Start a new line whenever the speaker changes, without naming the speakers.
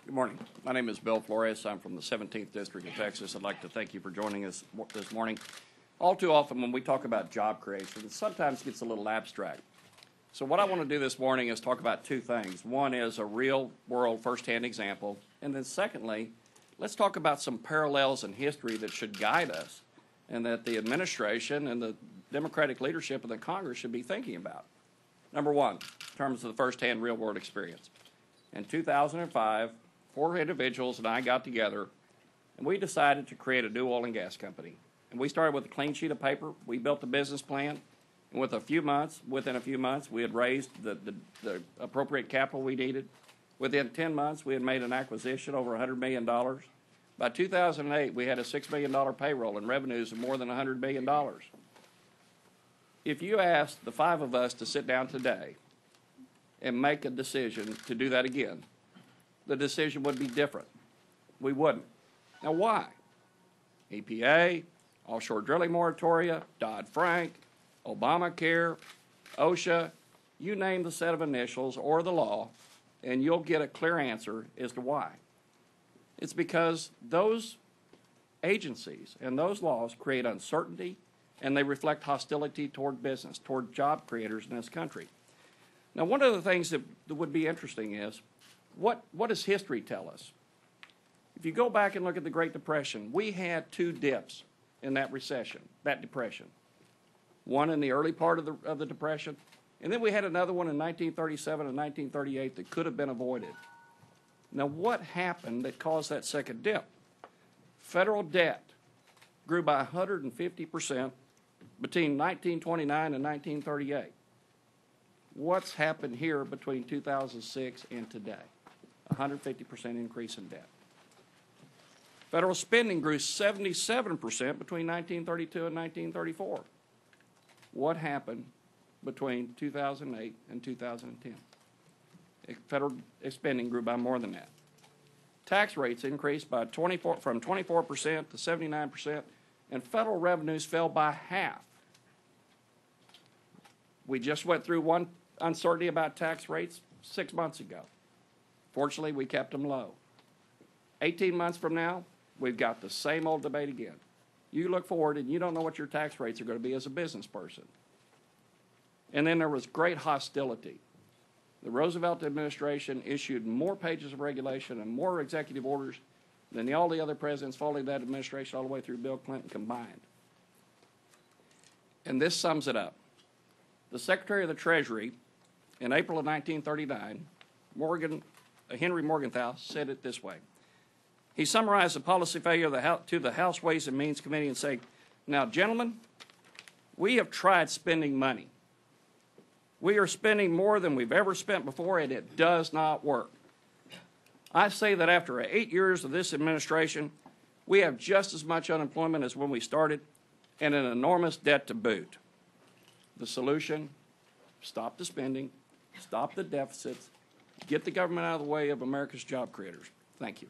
Good morning. My name is Bill Flores. I'm from the 17th District of Texas. I'd like to thank you for joining us this morning. All too often when we talk about job creation, it sometimes gets a little abstract. So what I want to do this morning is talk about two things. One is a real-world firsthand example, and then secondly, let's talk about some parallels in history that should guide us and that the administration and the Democratic leadership of the Congress should be thinking about. Number one, in terms of the firsthand real-world experience. In 2005, 4 individuals and I got together and we decided to create a new oil and gas company. And we started with a clean sheet of paper. We built a business plan, and within a few months, we had raised the appropriate capital we needed. Within 10 months, we had made an acquisition over $100 million. By 2008, we had a $6 million payroll and revenues of more than $100 million. If you asked the 5 of us to sit down today and make a decision to do that again, the decision would be different. We wouldn't. Now, why? EPA, offshore drilling moratoria, Dodd-Frank, Obamacare, OSHA, you name the set of initials or the law, and you'll get a clear answer as to why. It's because those agencies and those laws create uncertainty, and they reflect hostility toward business, toward job creators in this country. Now, one of the things that would be interesting is, what does history tell us? If you go back and look at the Great Depression, we had 2 dips in that depression. One in the early part of the Depression, and then we had another one in 1937 and 1938 that could have been avoided. Now, what happened that caused that second dip? Federal debt grew by 150% between 1929 and 1938. What's happened here between 2006 and today? 150% increase in debt. Federal spending grew 77% between 1932 and 1934. What happened between 2008 and 2010? Federal spending grew by more than that. Tax rates increased by from 24% to 79%, and federal revenues fell by half. We just went through one uncertainty about tax rates 6 months ago. Fortunately, we kept them low. 18 months from now, we've got the same old debate again. You look forward and you don't know what your tax rates are going to be as a business person. And then there was great hostility. The Roosevelt administration issued more pages of regulation and more executive orders than all the other presidents following that administration all the way through Bill Clinton combined. And this sums it up. The Secretary of the Treasury, in April of 1939, Henry Morgenthau, said it this way. He summarized the policy failure to the House Ways and Means Committee and said, "Now, gentlemen, we have tried spending money. We are spending more than we've ever spent before, and it does not work. I say that after 8 years of this administration, we have just as much unemployment as when we started and an enormous debt to boot. The solution, stop the spending, stop the deficits, get the government out of the way of America's job creators." Thank you.